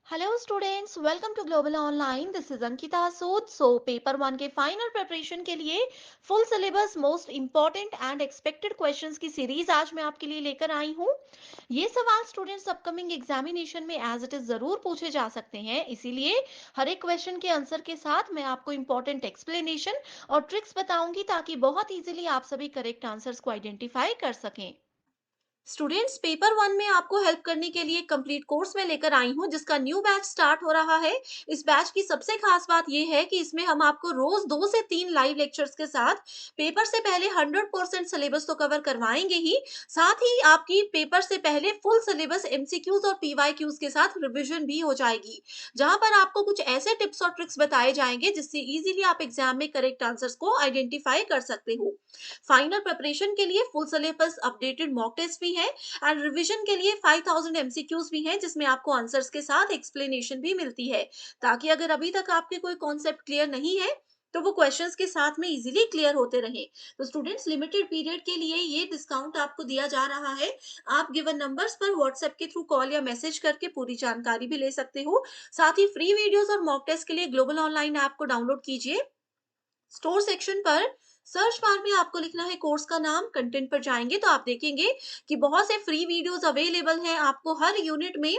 Hello students, welcome to Global Online. This is Ankita Sood. Paper one के final preparation के लिए full syllabus most important and expected questions की series आज मैं आपके लिए लेकर आई हूँ। ये सवाल स्टूडेंट्स अपकमिंग एग्जामिनेशन में एज इट इज जरूर पूछे जा सकते हैं, इसीलिए हर एक क्वेश्चन के आंसर के साथ मैं आपको इंपॉर्टेंट एक्सप्लेनेशन और ट्रिक्स बताऊंगी ताकि बहुत इजीली आप सभी करेक्ट आंसर्स को आइडेंटिफाई कर सकें। स्टूडेंट्स, पेपर वन में आपको हेल्प करने के लिए कंप्लीट कोर्स में लेकर आई हूँ जिसका न्यू बैच स्टार्ट हो रहा है। इस बैच की सबसे खास बात यह है कि इसमें हम आपको रोज 2 से 3 लाइव लेक्चर्स के साथ पेपर से पहले 100% सिलेबस तो कवर करवाएंगे ही, साथ ही आपकी पेपर से पहले फुल सिलेबस एमसीक्यूज और पीवाईक्यूज के साथ रिविजन भी हो जाएगी, जहां पर आपको कुछ ऐसे टिप्स और ट्रिक्स बताए जाएंगे जिससे इजीली आप एग्जाम में करेक्ट आंसर्स को आइडेंटिफाई कर सकते हो। फाइनल प्रिपरेशन के लिए full syllabus updated mock test भी है एंड रिवीजन के लिए 5000 एमसीक्यूज भी हैं जिसमें आपको आंसर्स के साथ एक्सप्लेनेशन भी मिलती है, ताकि अगर अभी तक आपके कोई कॉन्सेप्ट क्लियर नहीं है तो वो क्वेश्चंस के साथ में इजीली क्लियर होते रहे। तो स्टूडेंट्स, लिमिटेड पीरियड के लिए ये डिस्काउंट आपको दिया जा रहा है। आप गिवन नंबर्स पर व्हाट्सएप के थ्रू कॉल या मैसेज करके पूरी जानकारी भी ले सकते हो। साथ ही फ्री वीडियोस और मॉक टेस्ट के लिए ग्लोबल ऑनलाइन ऐप को डाउनलोड कीजिए। स्टोर सेक्शन पर सर्च बार में आपको लिखना है कोर्स का नाम, कंटेंट पर जाएंगे तो आप देखेंगे कि बहुत से फ्री वीडियोस अवेलेबल हैं। आपको हर यूनिट में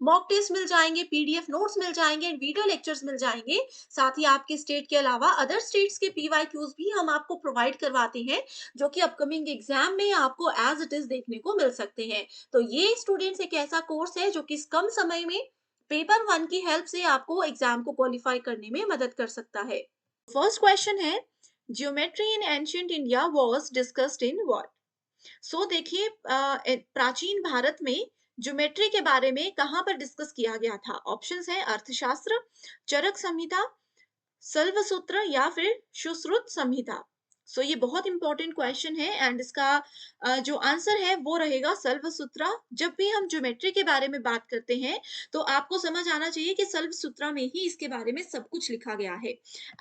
मॉक टेस्ट मिल जाएंगे, पीडीएफ नोट्स मिल जाएंगे, वीडियो लेक्चर्स मिल जाएंगे। साथ ही आपके स्टेट के अलावा अदर स्टेट्स के पीवाईक्यूज भी हम आपको प्रोवाइड करवाते हैं, जो कि अपकमिंग एग्जाम में आपको एज इट इज देखने को मिल सकते हैं। तो ये स्टूडेंट्स एक ऐसा कोर्स है जो कि इस कम समय में पेपर वन की हेल्प से आपको एग्जाम को क्वालिफाई करने में मदद कर सकता है। फर्स्ट क्वेश्चन है, geometry in ancient India was discussed in what. So देखिए, प्राचीन भारत में ज्योमेट्री के बारे में कहां पर डिस्कस किया गया था। ऑप्शंस है अर्थशास्त्र, चरक संहिता, सल्वसूत्र या फिर सुश्रुत संहिता। सो ये बहुत इंपॉर्टेंट क्वेश्चन है एंड इसका जो आंसर है वो रहेगा सल्वसूत्रा। जब भी हम ज्योमेट्री के बारे में बात करते हैं तो आपको समझ आना चाहिए कि सल्वसूत्रा में ही इसके बारे में सब कुछ लिखा गया है।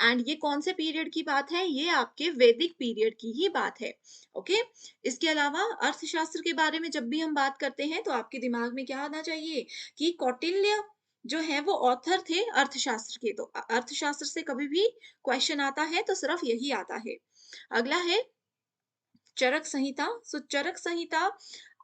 एंड ये कौन से पीरियड की बात है, ये आपके वैदिक पीरियड की ही बात है। ओके। इसके अलावा अर्थशास्त्र के बारे में जब भी हम बात करते हैं तो आपके दिमाग में क्या आना चाहिए कि कौटिल्य जो है वो ऑथर थे अर्थशास्त्र के। तो अर्थशास्त्र से कभी भी क्वेश्चन आता है तो सिर्फ यही आता है। अगला है चरक संहिता। सो चरक संहिता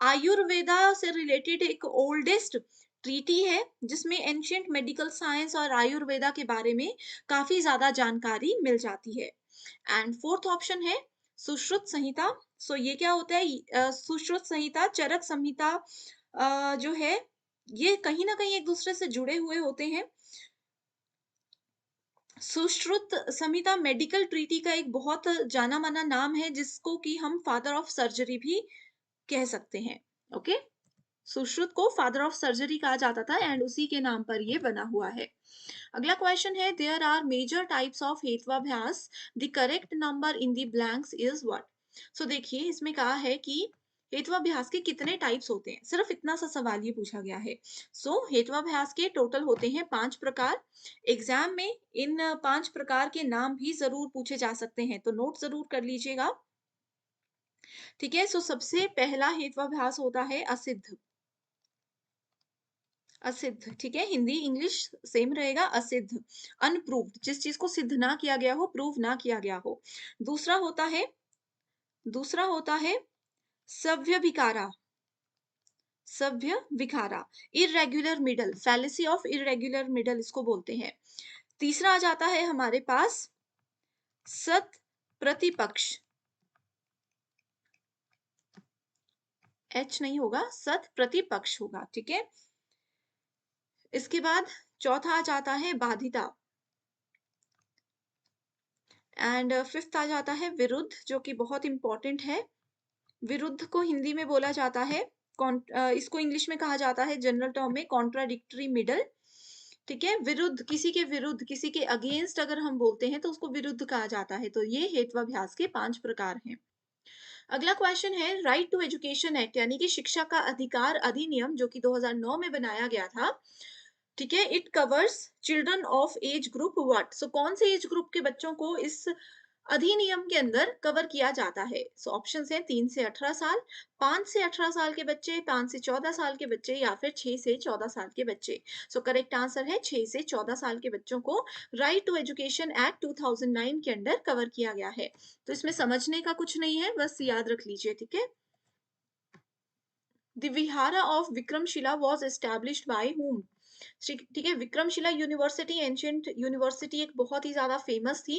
आयुर्वेदा से रिलेटेड एक ओल्डेस्ट ट्रीटी है जिसमें एंशियंट मेडिकल साइंस और आयुर्वेदा के बारे में काफी ज्यादा जानकारी मिल जाती है। एंड फोर्थ ऑप्शन है सुश्रुत संहिता। सो ये क्या होता है, सुश्रुत संहिता चरक संहिता जो है ये कहीं ना कहीं एक दूसरे से जुड़े हुए होते हैं। सुश्रुत संहिता मेडिकल ट्रीटी का एक बहुत जाना माना नाम है जिसको कि हम फादर ऑफ सर्जरी भी कह सकते हैं। ओके। सुश्रुत को फादर ऑफ सर्जरी कहा जाता था एंड उसी के नाम पर ये बना हुआ है। अगला क्वेश्चन है, there are major types of हेत्वाभ्यास, the correct number in the blanks is what. So देखिए, इसमें कहा है कि हेत्वाभ्यास के कितने टाइप्स होते हैं, सिर्फ इतना सा सवाल ये पूछा गया है। हेत्वाभ्यास के टोटल होते हैं 5 प्रकार। एग्जाम में इन 5 प्रकार के नाम भी जरूर पूछे जा सकते हैं, तो नोट जरूर कर लीजिएगा। ठीक है। सबसे पहला हेत्वाभ्यास होता है असिद्ध। असिद्ध, ठीक है, हिंदी इंग्लिश सेम रहेगा। असिद्ध, अनप्रूव्ड, जिस चीज को सिद्ध ना किया गया हो, प्रूव ना किया गया हो। दूसरा होता है दूसरा होता है सव्य विकारा। सभ्य विकारा, irregular middle, fallacy of irregular middle इसको बोलते हैं। तीसरा आ जाता है हमारे पास सत प्रतिपक्ष। एच नहीं होगा, सत प्रतिपक्ष होगा। ठीक है। इसके बाद चौथा आ जाता है बाधिता एंड फिफ्थ आ जाता है विरुद्ध, जो कि बहुत इंपॉर्टेंट है। विरुद्ध को हिंदी में बोला जाता है इसको इंग्लिश में कहा जाता है जनरल टर्म में कॉन्ट्राडिक्टरी मिडल। ठीक है। विरुद्ध, किसी के विरुद्ध, किसी के अगेंस्ट अगर हम बोलते हैं तो उसको विरुद्ध कहा जाता है। तो ये हेत्वाभ्यास के 5 प्रकार हैं। अगला क्वेश्चन है, राइट टू एजुकेशन एक्ट यानी कि शिक्षा का अधिकार अधिनियम जो कि 2009 में बनाया गया था। ठीक है। It covers children of age group what. कौन से एज ग्रुप के बच्चों को इस अधिनियम के अंदर कवर किया जाता है? सो ऑप्शंस हैं 3 से 18 साल, 5 से 18 साल के बच्चे, 5 से 14 साल के बच्चे या फिर 6 से 14 साल के बच्चे। सो करेक्ट आंसर है 6 से 14 साल के बच्चों को राइट टू एजुकेशन एक्ट 2009 के अंडर कवर किया गया है। तो इसमें समझने का कुछ नहीं है, बस याद रख लीजिए, ठीक है। The vihara of Vikramashila was established by whom? ठीक है, विक्रमशिला यूनिवर्सिटी एंशियंट यूनिवर्सिटी एक बहुत ही ज्यादा फेमस थी।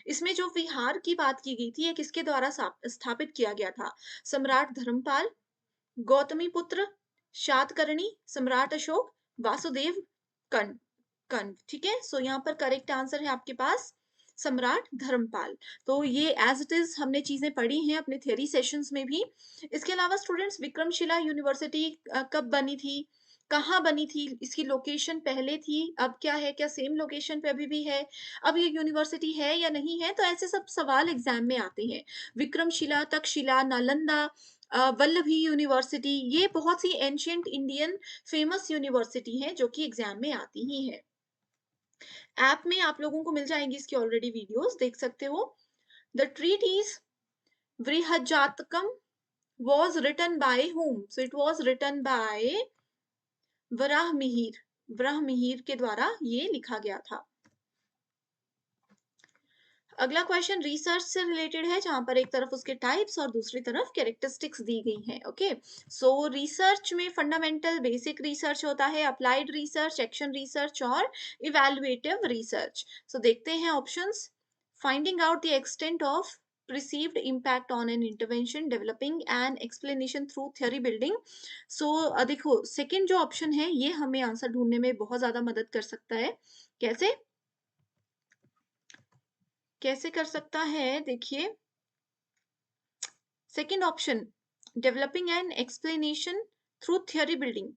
इसमें जो विहार की बात की गई थी, ये किसके द्वारा स्थापित किया गया था? सम्राट धर्मपाल, गौतमी पुत्र, शातकर्णी, सम्राट अशोक, वासुदेव कर्ण कर्ण ठीक है। सो यहाँ पर करेक्ट आंसर है आपके पास सम्राट धर्मपाल। तो ये एज इट इज हमने चीजें पढ़ी हैं अपने थियरी सेशंस में भी। इसके अलावा स्टूडेंट्स, विक्रमशिला यूनिवर्सिटी कब बनी थी, कहाँ बनी थी, इसकी लोकेशन पहले थी, अब क्या है, क्या सेम लोकेशन पे अभी भी है, अब ये यूनिवर्सिटी है या नहीं है, तो ऐसे सब सवाल एग्जाम में आते हैं। विक्रमशिला, तक्षशिला, नालंदा, वल्लभी यूनिवर्सिटी, ये बहुत सी एंशियंट इंडियन फेमस यूनिवर्सिटी हैं जो कि एग्जाम में आती ही है। ऐप में आप लोगों को मिल जाएंगी इसकी ऑलरेडी वीडियोस, देख सकते हो। The treatise Brihajjatakam was written by whom? So it was written by Varahamihira. Varahamihira के द्वारा ये लिखा गया था। अगला क्वेश्चन रिसर्च से रिलेटेड है, जहां पर एक तरफ उसके टाइप्स और दूसरी तरफ कैरेक्टरिस्टिक्स दी गई हैं। ओके, सो रिसर्च में फंडामेंटल बेसिक रिसर्च होता है, अप्लाइड रिसर्च, एक्शन रिसर्च और इवैल्यूएटिव रिसर्च। सो देखते हैं options. Finding out the extent of perceived impact on an intervention, developing an explanation through theory building. So देखो सेकंड जो ऑप्शन है ये हमें आंसर ढूंढने में बहुत ज्यादा मदद कर सकता है। कैसे कैसे कर सकता है, देखिए second option, developing an explanation through theory building.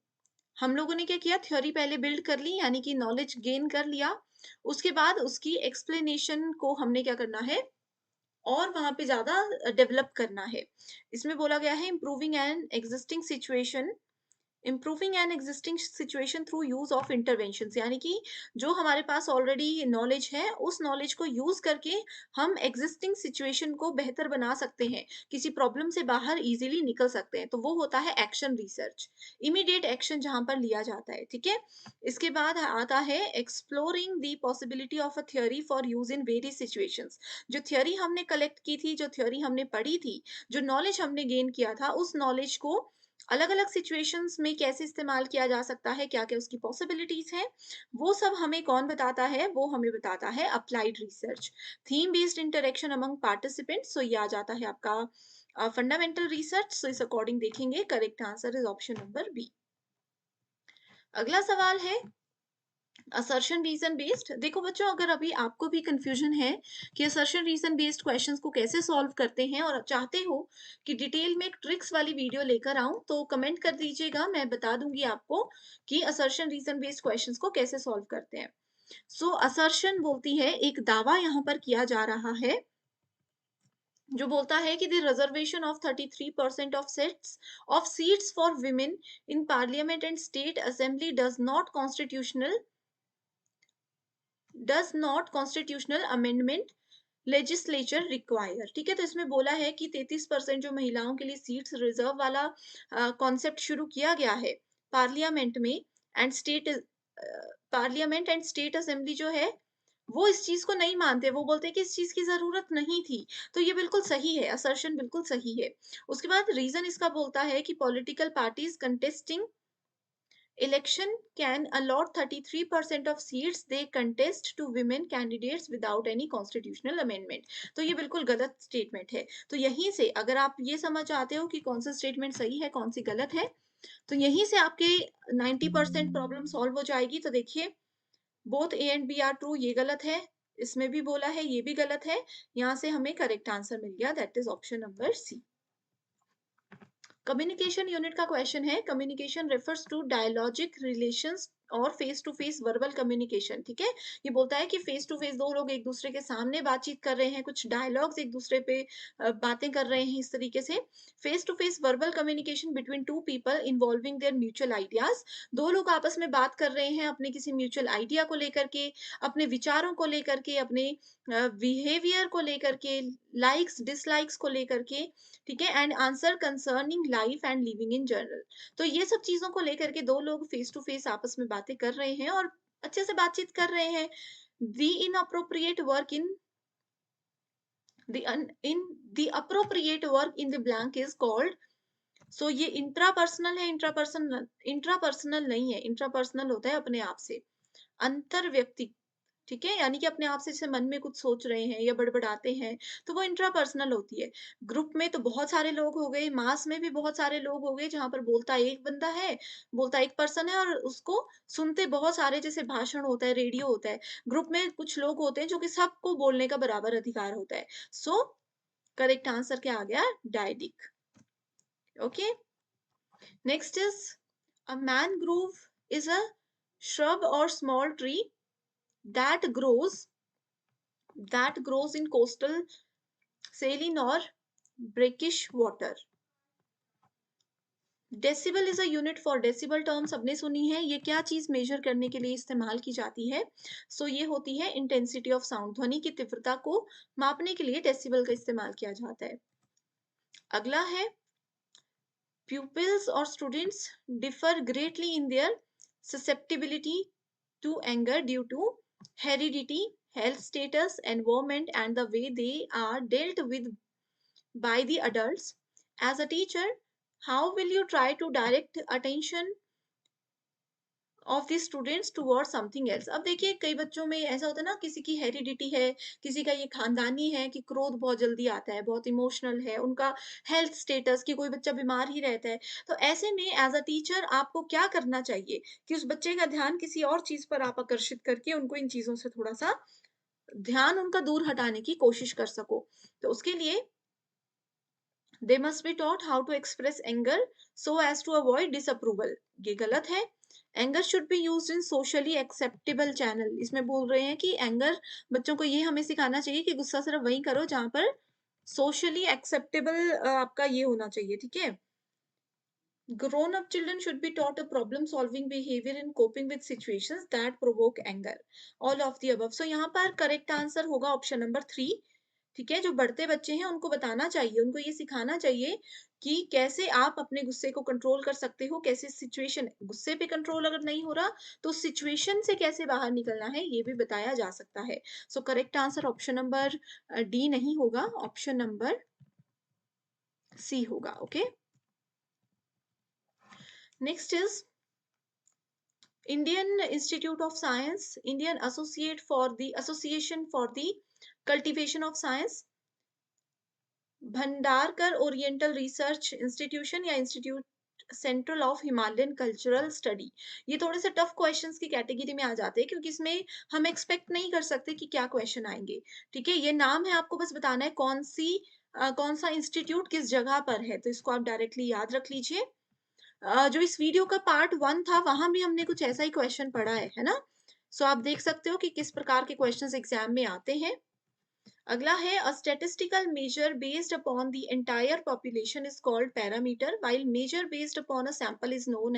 हम लोगों ने क्या किया, थ्योरी पहले बिल्ड कर ली, यानी कि नॉलेज गेन कर लिया, उसके बाद उसकी एक्सप्लेनेशन को हमने क्या करना है और वहां पे ज्यादा डेवलप करना है। इसमें बोला गया है improving an existing situation, improving an existing situation through use of intervention, यानी कि जो हमारे पास ऑलरेडी नॉलेज है उस नॉलेज को यूज करके हम एग्जिस्टिंग सिचुएशन को बेहतर बना सकते हैं, किसी प्रॉब्लम से बाहर इजीली निकल सकते हैं, तो वो होता है एक्शन रिसर्च, इमीडिएट एक्शन जहां पर लिया जाता है। ठीक है, इसके बाद आता है exploring the possibility of a theory for use in various situations. जो थ्योरी हमने कलेक्ट की थी, जो थ्योरी हमने पढ़ी थी, जो नॉलेज हमने गेन किया था, उस नॉलेज को अलग अलग सिचुएशंस में कैसे इस्तेमाल किया जा सकता है, क्या क्या उसकी पॉसिबिलिटीज हैं, वो सब हमें कौन बताता है, वो हमें बताता है applied research. Theme based interaction among participants, so ये आ जाता है आपका फंडामेंटल रिसर्च। सो इस अकॉर्डिंग देखेंगे, correct answer is option number B. अगला सवाल है असर्शन रीजन बेस्ड। देखो बच्चों, अगर अभी आपको भी कंफ्यूजन है कि असर्शन रीजन बेस्ड क्वेश्चंस को कैसे सॉल्व करते हैं और चाहते हो कि डिटेल में एक ट्रिक्स वाली वीडियो लेकर आऊं, तो कमेंट कर दीजिएगा, मैं बता दूंगी आपको कि असर्शन रीजन बेस्ड क्वेश्चंस को कैसे सॉल्व करते हैं। सो असर्शन बोलती है, एक दावा यहाँ पर किया जा रहा है जो बोलता है कि the reservation of 33% of seats for women in parliament and state assembly does not constitutional amendment legislature require. ठीक है, तो इसमें बोला है कि 33% जो महिलाओं के लिए सीट्स रिजर्व वाला कॉन्सेप्ट शुरू किया गया है पार्लियामेंट में and state parliament and state assembly जो है वो इस चीज को नहीं मानते, वो बोलते हैं कि इस चीज की जरूरत नहीं थी। तो ये बिल्कुल सही है, असर्शन बिल्कुल सही है। उसके बाद रीजन इसका बोलता है कि political parties contesting election can allot 33% of seats they contest to women candidates without any constitutional amendment। तो ये बिल्कुल गलत स्टेटमेंट है। तो यहीं से अगर आप ये समझ आते हो कि कौन सा स्टेटमेंट सही है, कौन सी गलत है, तो यहीं से आपके 90% प्रॉब्लम सॉल्व हो जाएगी। तो देखिए, both A and B are true, ये गलत है, इसमें भी बोला है ये भी गलत है, यहाँ से हमें करेक्ट आंसर मिल गया, that is option number C. Communication unit का क्वेश्चन है, communication refers to dialogic relations और face to face verbal communication, ठीक है? ये बोलता है कि फेस टू फेस 2 लोग एक दूसरे के सामने बातचीत कर रहे हैं, कुछ डायलॉग्स एक दूसरे पे बातें कर रहे हैं इस तरीके से। Face to face verbal communication between 2 people involving their mutual ideas. 2 लोग आपस में बात कर रहे हैं अपने किसी म्यूचुअल आइडिया को लेकर के, अपने विचारों को लेकर के, अपने बिहेवियर को लेकर के, लाइक्स, डिसलाइक्स को लेकर के, ठीक है? And answer concerning life and living in general. तो ये सब चीज़ों को लेकर के 2 लोग फेस टू फेस आपस में बातें कर रहे हैं और अच्छे से बातचीत कर रहे हैं। The inappropriate work in the appropriate work in the blank is called। सो ये इंट्रापर्सनल है, इंट्रापर्सनल इंट्रापर्सनल नहीं है, इंट्रापर्सनल होता है अपने आप से, अंतर व्यक्ति, ठीक है? यानी कि अपने आप से जैसे मन में कुछ सोच रहे हैं या बड़बड़ाते हैं, तो वो इंट्रापर्सनल होती है। ग्रुप में तो बहुत सारे लोग हो गए, मास में भी बहुत सारे लोग हो गए, जहाँ पर बोलता एक बंदा है, बोलता एक पर्सन है और उसको सुनते बहुत सारे, जैसे भाषण होता है, रेडियो होता है। ग्रुप में कुछ लोग होते हैं जो कि सबको बोलने का बराबर अधिकार होता है। सो करेक्ट आंसर क्या आ गया? Dyadic. Okay, next is a mangrove is a shrub or small tree that grows in coastal saline or brackish water। Decibel is a unit for decibel term सबने सुनी है। ये क्या चीज मेजर करने के लिए इस्तेमाल की जाती है? सो ये होती है इंटेंसिटी ऑफ साउंड, ध्वनि की तीव्रता को मापने के लिए डेसिबल का इस्तेमाल किया जाता है। अगला है pupils or students differ greatly in their susceptibility to anger due to heredity, health status, environment, and the way they are dealt with by the adults। As a teacher, how will you try to direct attention of the students towards something else? अब देखिए कई बच्चों में ऐसा होता है ना, किसी की हेरिडिटी है, किसी का ये खानदानी है कि क्रोध बहुत जल्दी आता है, बहुत इमोशनल है, उनका हेल्थ स्टेटस कि कोई बच्चा बीमार ही रहता है। तो ऐसे में एज अ टीचर आपको क्या करना चाहिए कि उस बच्चे का ध्यान किसी और चीज पर आप आकर्षित करके उनको इन चीजों से थोड़ा सा ध्यान उनका दूर हटाने की कोशिश कर सको। तो उसके लिए they must be taught how to express anger so as to avoid disapproval. ये गलत है। Anger should be used in socially acceptable channel. इसमें बोल रहे हैं कि एंगर, बच्चों को ये हमें सिखाना चाहिए कि गुस्सा सिर्फ वही करो जहां पर सोशली एक्सेप्टेबल आपका ये होना चाहिए, ठीक है? Grown up children should be taught a problem solving behavior in coping with situations that provoke anger। All of the above। So यहाँ पर करेक्ट आंसर होगा ऑप्शन नंबर 3, ठीक है? जो बढ़ते बच्चे हैं उनको बताना चाहिए, उनको ये सिखाना चाहिए कि कैसे आप अपने गुस्से को कंट्रोल कर सकते हो, कैसे सिचुएशन, गुस्से पे कंट्रोल अगर नहीं हो रहा तो सिचुएशन से कैसे बाहर निकलना है ये भी बताया जा सकता है। So correct answer option number D नहीं होगा, ऑप्शन नंबर सी होगा। Okay, next is Indian Institute of Science, Indian Association for the Cultivation of Science, Bhandarkar oriental research institution या institute central of Himalayan cultural study. ये थोड़े से tough questions की category में आ जाते हैं क्योंकि इसमें हम एक्सपेक्ट नहीं कर सकते कि क्या क्वेश्चन आएंगे, ठीक है? ये नाम है, आपको बस बताना है कौन सा इंस्टीट्यूट किस जगह पर है, तो इसको आप डायरेक्टली याद रख लीजिए। जो इस वीडियो का पार्ट 1 था वहां भी हमने कुछ ऐसा ही क्वेश्चन पढ़ा है ना? सो आप देख सकते हो कि किस प्रकार के क्वेश्चंस एग्जाम में आते हैं। अगला है a statistical measure based upon the entire population is called parameter while measure based upon a sample is known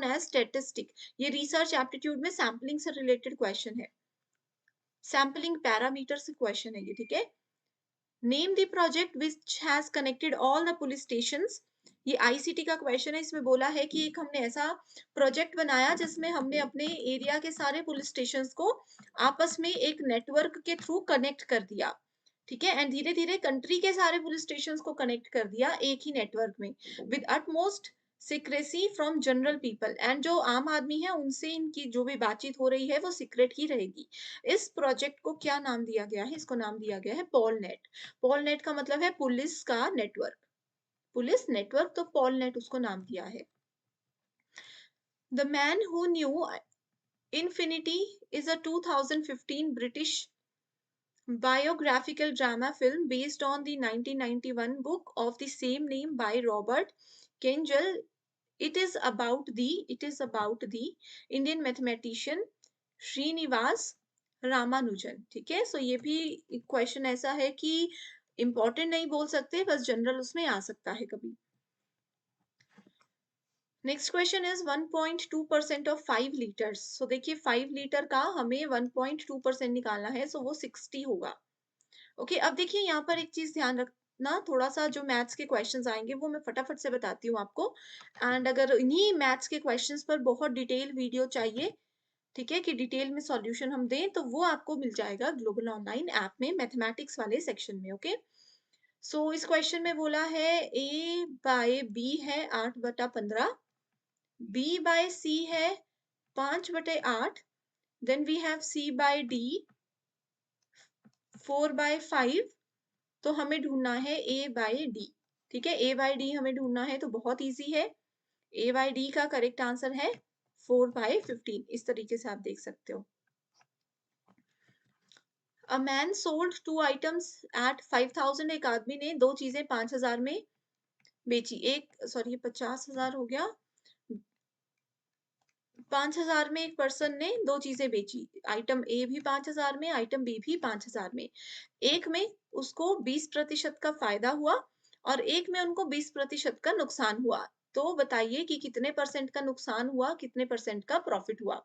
as statistic. ये रिसर्च एप्टीट्यूड में सैम्पलिंग से रिलेटेड क्वेश्चन है, सैम्पलिंग पैरामीटर से क्वेश्चन है ये, ठीक है? Name the project which has connected all the police stations. ये आईसीटी का क्वेश्चन है। इसमें बोला है कि एक हमने ऐसा प्रोजेक्ट बनाया जिसमें हमने अपने एरिया के सारे पुलिस स्टेशंस को आपस में एक नेटवर्क के थ्रू कनेक्ट कर दिया, ठीक है? एंड धीरे धीरे कंट्री के सारे पुलिस स्टेशंस को कनेक्ट कर दिया एक ही नेटवर्क में with utmost secrecy from general people. And जो आम आदमी है उनसे इनकी जो भी बातचीत हो रही है वो सीक्रेट ही रहेगी। इस प्रोजेक्ट को क्या नाम दिया गया है? इसको नाम दिया गया है पॉलनेट। पॉलनेट का मतलब है पुलिस का नेटवर्क, पुलिस नेटवर्क, तो पॉलनेट उसको नाम दिया है। The man who knew infinity is a 2015 British biographical drama film based on the 1991 book of the same name by Robert Kengel। it is about the Indian mathematician Srinivasa Ramanujan. ठीक है, सो ये भी question ऐसा है कि इंपॉर्टेंट नहीं बोल सकते, बस जनरल उसमें आ सकता है कभी। Next question is 1.2% of 5 litres. So देखिए 5 लीटर का हमें 1.2% निकालना है, सो वो 60 होगा। ओके, अब देखिए यहाँ पर एक चीज ध्यान रखना, थोड़ा सा जो मैथ्स के क्वेश्चंस आएंगे वो मैं फटाफट से बताती हूँ आपको। एंड अगर इन्हीं मैथ्स के क्वेश्चंस पर बहुत डिटेल वीडियो चाहिए, ठीक है, कि डिटेल में सॉल्यूशन हम दें, तो वो आपको मिल जाएगा ग्लोबल ऑनलाइन ऐप में मैथमेटिक्स वाले सेक्शन में। ओके, सो इस क्वेश्चन में बोला है ए बाय बी है 8/15, बी बाय सी है 5/8, then we have C by D 4/5, तो हमें ढूंढना है ए बाय डी। ठीक है, ए बाय डी हमें ढूंढना है, तो बहुत इजी है। ए बाय डी का करेक्ट आंसर है 4/15। इस तरीके से आप देख सकते हो। A man sold 2 items eight 5,000। एक आदमी ने दो चीजें 5,000 में बेची। एक सॉरी 50,000 हो गया। 5,000 में एक पर्सन ने दो चीजें बेची, आइटम ए भी 5,000 में, आइटम बी भी 5,000 में। एक में उसको 20% का फायदा हुआ और एक में उनको 20% का नुकसान हुआ। तो बताइए कि कितने परसेंट का नुकसान हुआ, कितने परसेंट का प्रॉफिट हुआ।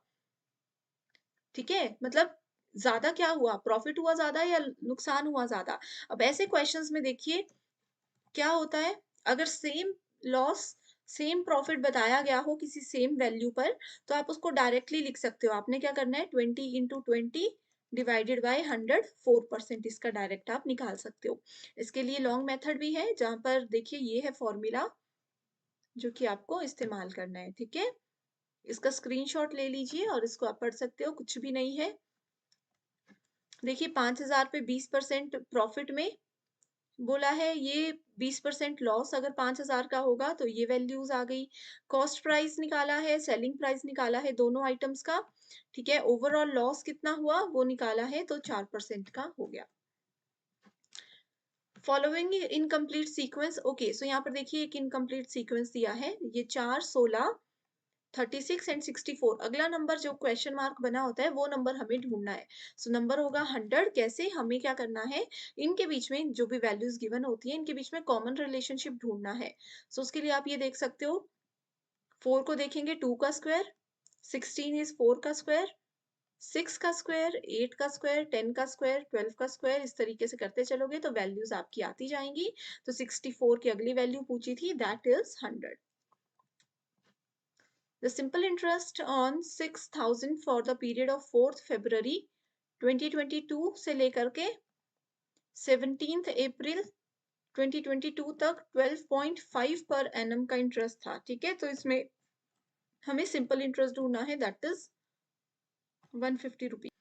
ठीक है, मतलब ज्यादा क्या हुआ, प्रॉफिट हुआ ज्यादा या नुकसान हुआ ज्यादा। अब ऐसे क्वेश्चंस में देखिए क्या होता है, अगर सेम लॉस सेम प्रॉफिट बताया गया हो किसी सेम वैल्यू पर, तो आप उसको डायरेक्टली लिख सकते हो। आपने क्या करना है, 20 × 20 डिवाइडेड बाय 100, 4% इसका डायरेक्ट आप निकाल सकते हो। इसके लिए लॉन्ग मेथड भी है, जहां पर देखिए ये है फॉर्मूला जो कि आपको इस्तेमाल करना है। ठीक है, इसका स्क्रीनशॉट ले लीजिए और इसको आप पढ़ सकते हो, कुछ भी नहीं है। देखिए 5,000 पे 20% प्रॉफिट में बोला है, ये 20% लॉस अगर 5,000 का होगा तो ये वैल्यूज आ गई। कॉस्ट प्राइस निकाला है, सेलिंग प्राइस निकाला है दोनों आइटम्स का। ठीक है, ओवरऑल लॉस कितना हुआ वो निकाला है, तो 4% का हो गया। Following incomplete sequence. ओके, सो यहाँ पर देखिए एक इनकम्प्लीट सीक्वेंस दिया है, ये 4, 16, 36 एंड 64। अगला नंबर जो क्वेश्चन मार्क बना होता है वो नंबर हमें ढूंढना है। सो नंबर होगा 100। कैसे, हमें क्या करना है, इनके बीच में जो भी वैल्यूज गिवन होती है इनके बीच में कॉमन रिलेशनशिप ढूंढना है। सो उसके लिए आप ये देख सकते हो, 4 को देखेंगे 2 का स्क्वायर, 16 इज 4 का स्क्वायर, 6 का स्क्वायर, 8 का स्क्वायर, 10 का स्क्वायर, 12 का स्क्वायर। इस तरीके से करते चलोगे तो वैल्यूज आपकी आती जाएंगी। तो 64 की अगली वैल्यू पूछी थी, that is 100। The simple interest on 6,000 for the period of 4th February 2022 से लेकर के 17th April 2022 तक 12.5 पर एनम का इंटरेस्ट था। ठीक है, तो इसमें हमें सिंपल इंटरेस्ट ढूंढना है, दैट इज 150 रुपीज।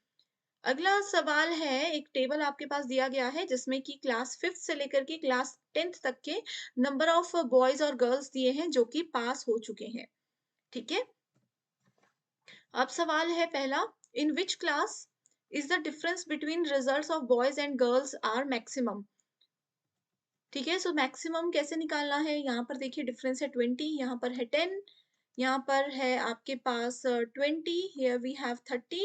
अगला सवाल है, एक टेबल आपके पास दिया गया है जिसमें कि क्लास 5th से लेकर के क्लास 10th तक के नंबर ऑफ बॉयज और गर्ल्स दिए हैं जो कि पास हो चुके हैं। ठीक है, अब सवाल है पहला, in which class is the difference between results of boys and girls are maximum. ठीक है, सो मैक्सिमम कैसे निकालना है, यहाँ पर देखिए डिफरेंस है 20, यहाँ पर है 10, यहाँ पर है आपके पास 20, हियर वी हैव 30,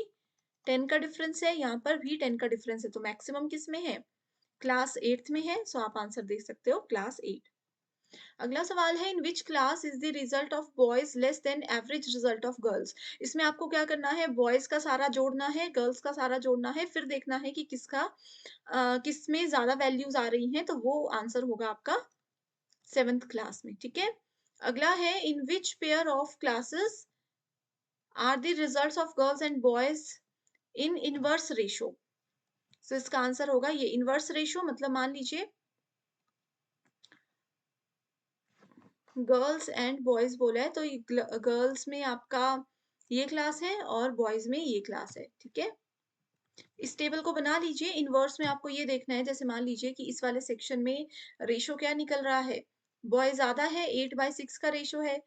10 का डिफरेंस है, यहाँ पर भी 10 का डिफरेंस है। तो मैक्सिमम किस में है, क्लास 8th में है। सो आप आंसर देख सकते हो क्लास 8। अगला सवाल है, in which class is the result of boys less than average result of girls. इसमें आपको क्या करना है, बॉयज का सारा जोड़ना है, गर्ल्स का सारा जोड़ना है, फिर देखना है कि किसका किस में ज्यादा वैल्यूज आ रही हैं, तो वो आंसर होगा आपका 7th क्लास में। ठीक है, अगला है, in which pair of classes are the results of girls and boys in inverse ratio. So इसका आंसर होगा ये इनवर्स रेशो, मतलब मान लीजिए गर्ल्स एंड बॉयज बोला है, तो गर्ल्स में आपका ये क्लास है और बॉयज में ये क्लास है। ठीक है, इस टेबल को बना लीजिए। इनवर्स में आपको ये देखना है, जैसे मान लीजिए कि इस वाले सेक्शन में रेशो क्या निकल रहा है, बॉय ज्यादा है, 8/6 का रेशो है।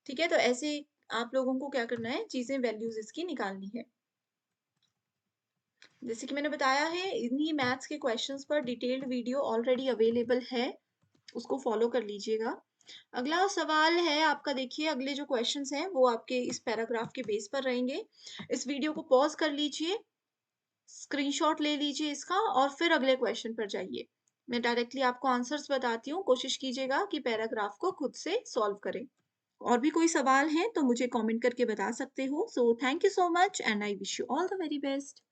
ठीक है, तो ऐसे आप लोगों को क्या करना है, चीजें वैल्यूज इसकी निकालनी है। जैसे कि मैंने बताया है, इन्हीं मैथ्स के क्वेश्चंस पर डिटेल्ड वीडियो ऑलरेडी अवेलेबल है, उसको फॉलो कर लीजिएगा। अगला सवाल है आपका, देखिए अगले जो क्वेश्चंस हैं वो आपके इस पैराग्राफ के बेस पर रहेंगे। इस वीडियो को पॉज़ कर लीजिए, स्क्रीनशॉट ले लीजिए इसका और फिर अगले क्वेश्चन पर जाइए। मैं डायरेक्टली आपको आंसर्स बताती हूँ, कोशिश कीजिएगा कि पैराग्राफ को खुद से सॉल्व करें। और भी कोई सवाल हैं तो मुझे कमेंट करके बता सकते हो। So thank you so much and I wish you all the very best.